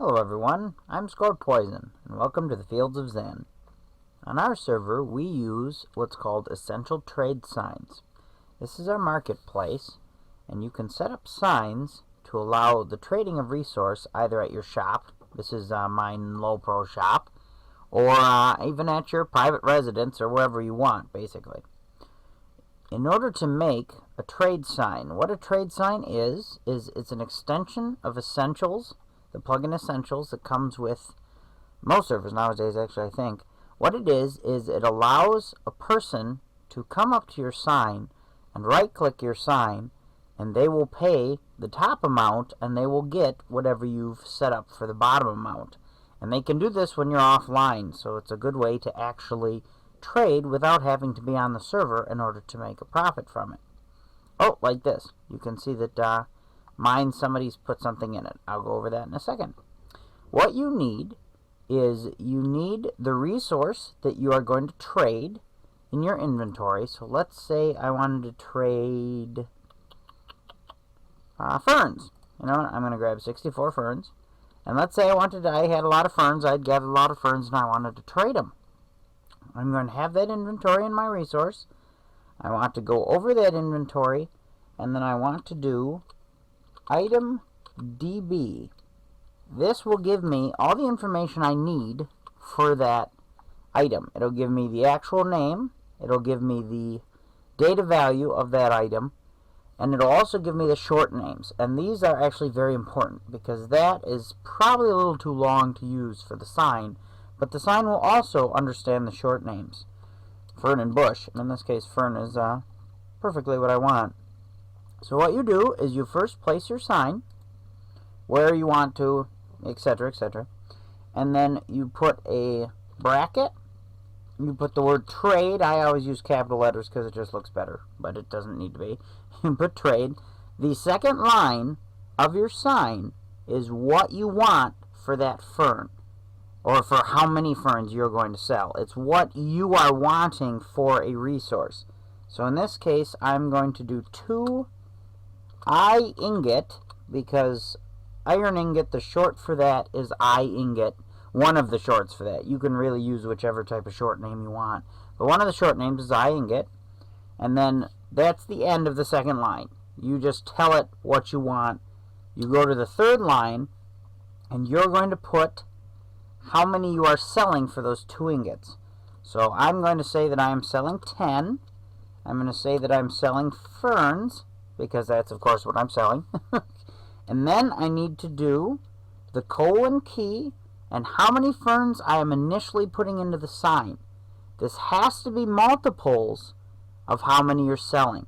Hello everyone, I'm Scored Poison, and welcome to the Fields of Zen. On our server, we use what's called Essential Trade Signs. This is our marketplace, and you can set up signs to allow the trading of resource either at your shop, this is mine Low Pro shop, or even at your private residence or wherever you want, basically. In order to make a trade sign, what a trade sign is it's an extension of Essentials, the plugin Essentials that comes with most servers nowadays, actually, I think. What it is it allows a person to come up to your sign and right-click your sign, and they will pay the top amount, and they will get whatever you've set up for the bottom amount. And they can do this when you're offline, so it's a good way to actually trade without having to be on the server in order to make a profit from it. Oh, like this. You can see that mine, somebody's put something in it. I'll go over that in a second. What you need is you need the resource that you are going to trade in your inventory. So let's say I wanted to trade ferns. You know, I'm going to grab 64 ferns. And let's say I had a lot of ferns. I'd gathered a lot of ferns and I wanted to trade them. I'm going to have that inventory in my resource. I want to go over that inventory, and then I want to do item DB. This will give me all the information I need for that item. It'll give me the actual name, it'll give me the data value of that item, and it'll also give me the short names. And these are actually very important because that is probably a little too long to use for the sign, but the sign will also understand the short names. Fern and bush, and in this case fern is perfectly what I want. So what you do is you first place your sign where you want to, etc., etc., and then you put a bracket, you put the word trade. I always use capital letters because it just looks better, but it doesn't need to be. You put trade. The second line of your sign is what you want for that fern, or for how many ferns you're going to sell. It's what you are wanting for a resource. So in this case, I'm going to do 2 I ingot, because iron ingot, the short for that is I ingot. One of the shorts for that. You can really use whichever type of short name you want. But one of the short names is I ingot. And then that's the end of the second line. You just tell it what you want. You go to the third line, and you're going to put how many you are selling for those 2 ingots. So I'm going to say that I am selling 10. I'm going to say that I'm selling ferns, because that's of course what I'm selling. And then I need to do the colon key and how many ferns I am initially putting into the sign. This has to be multiples of how many you're selling.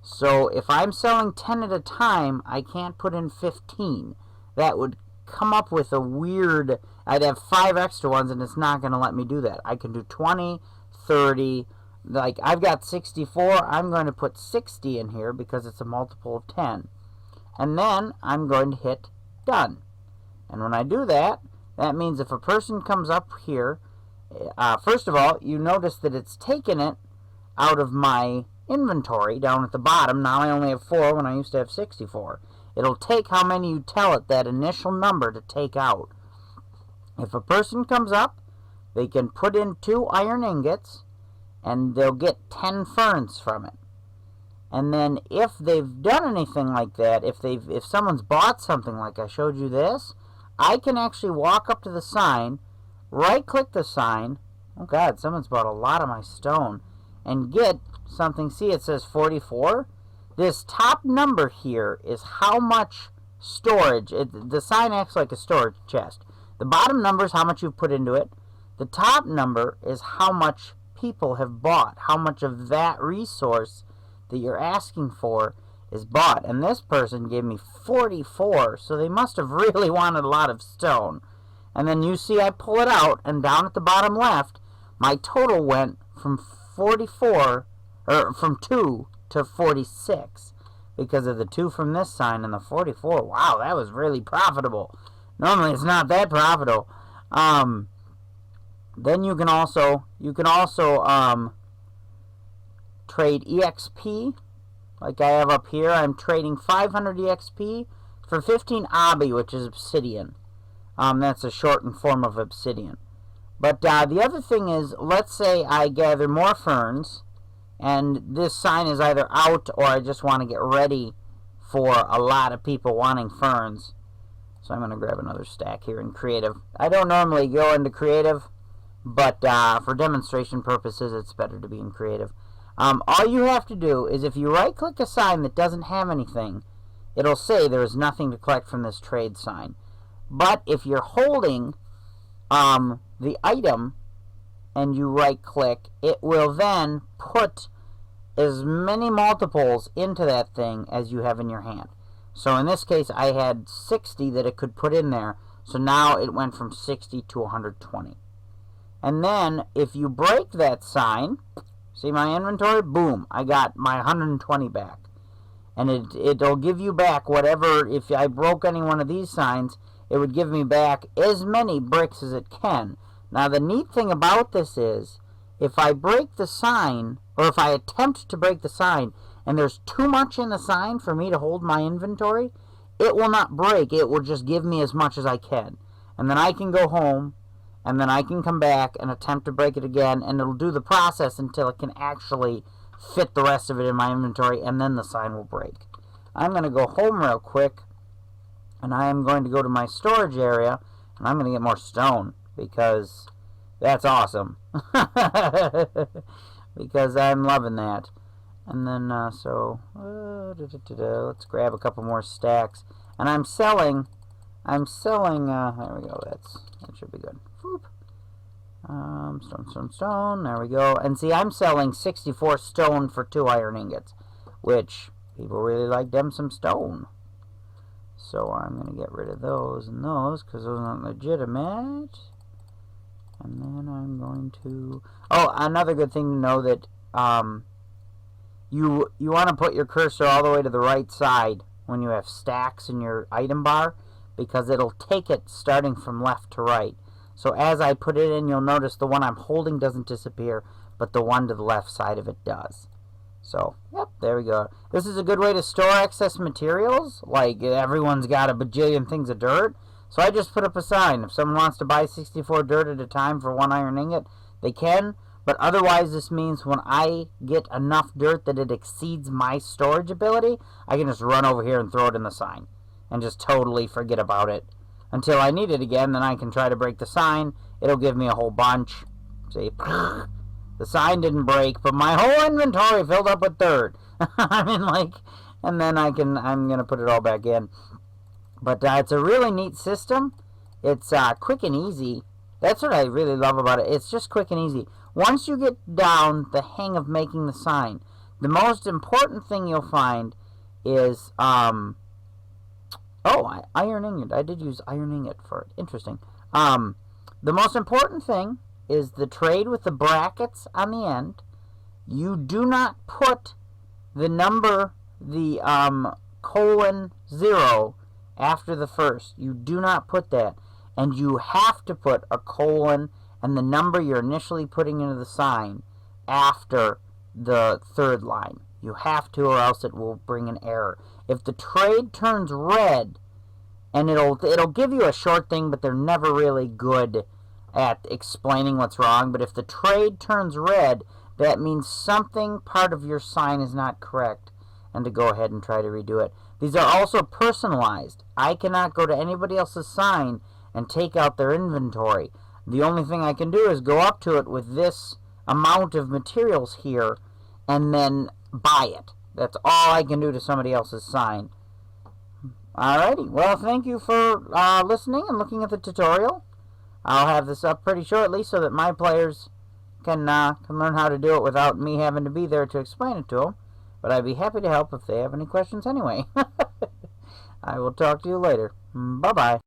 So if I'm selling 10 at a time, I can't put in 15. That would come up with a weird, I'd have 5 extra ones, and it's not going to let me do that. I can do 20, 30, like I've got 64, I'm going to put 60 in here because it's a multiple of 10. And then I'm going to hit done. And when I do that, that means if a person comes up here, first of all, you notice that it's taken it out of my inventory down at the bottom. Now I only have 4 when I used to have 64. It'll take how many you tell it that initial number to take out. If a person comes up, they can put in 2 iron ingots, and they'll get 10 ferns from it. And then if they've done anything like that, if someone's bought something like I showed you this, I can actually walk up to the sign, right-click the sign, oh god, someone's bought a lot of my stone, and get something. See, it says 44. This top number here is how much storage. The sign acts like a storage chest. The bottom number is how much you've put into it. The top number is how much people have bought, how much of that resource that you're asking for is bought. And this person gave me 44, so they must have really wanted a lot of stone. And then you see I pull it out, and down at the bottom left, my total went from 44, or from 2 to 46, because of the 2 from this sign and the 44. Wow, that was really profitable. Normally it's not that profitable. Then you can also trade EXP, like I have up here. I'm trading 500 EXP for 15 Abi, which is obsidian. That's a shortened form of obsidian. But the other thing is, let's say I gather more ferns, and this sign is either out or I just want to get ready for a lot of people wanting ferns. So I'm going to grab another stack here in creative. I don't normally go into creative, but for demonstration purposes, it's better to be in creative. All you have to do is if you right-click a sign that doesn't have anything, it'll say there is nothing to collect from this trade sign. But if you're holding the item and you right-click, it will then put as many multiples into that thing as you have in your hand. So in this case, I had 60 that it could put in there. So now it went from 60 to 120. And then if you break that sign, see my inventory? Boom, I got my 120 back. And it'll give you back whatever. If I broke any one of these signs, it would give me back as many bricks as it can. Now the neat thing about this is, if I break the sign, or if I attempt to break the sign, and there's too much in the sign for me to hold my inventory, it will not break. It will just give me as much as I can. And then I can go home, and then I can come back and attempt to break it again, and it'll do the process until it can actually fit the rest of it in my inventory, and then the sign will break. I'm going to go home real quick, and I am going to go to my storage area, and I'm going to get more stone, because that's awesome. Because I'm loving that. And then, let's grab a couple more stacks. And I'm selling, there we go, that should be good. Stone, there we go. And see, I'm selling 64 stone for 2 iron ingots, which people really like them some stone. So I'm going to get rid of those and those, because those aren't legitimate. And then I'm going to... Oh, another good thing to know that you want to put your cursor all the way to the right side when you have stacks in your item bar, because it'll take it starting from left to right. So as I put it in, you'll notice the one I'm holding doesn't disappear, but the one to the left side of it does. So, yep, there we go. This is a good way to store excess materials. Like, everyone's got a bajillion things of dirt. So I just put up a sign. If someone wants to buy 64 dirt at a time for 1 iron ingot, they can. But otherwise, this means when I get enough dirt that it exceeds my storage ability, I can just run over here and throw it in the sign. And just totally forget about it. Until I need it again, then I can try to break the sign. It'll give me a whole bunch. See, the sign didn't break, but my whole inventory filled up with dirt. I mean, like, and then I'm going to put it all back in. But it's a really neat system. It's quick and easy. That's what I really love about it. It's just quick and easy. Once you get down the hang of making the sign, the most important thing you'll find is, iron ingot. I did use iron ingot for it. Interesting. The most important thing is the trade with the brackets on the end. You do not put the number, the :0 after the first. You do not put that. And you have to put a colon and the number you're initially putting into the sign after the third line. You have to, or else it will bring an error. If the trade turns red, and it'll give you a short thing, but they're never really good at explaining what's wrong. But if the trade turns red, that means something part of your sign is not correct, and to go ahead and try to redo it. These are also personalized. I cannot go to anybody else's sign and take out their inventory. The only thing I can do is go up to it with this amount of materials here and then buy it. That's all I can do to somebody else's sign. Alrighty, well, thank you for listening and looking at the tutorial. I'll have this up pretty shortly so that my players can learn how to do it without me having to be there to explain it to them. But I'd be happy to help if they have any questions anyway. I will talk to you later. Bye-bye.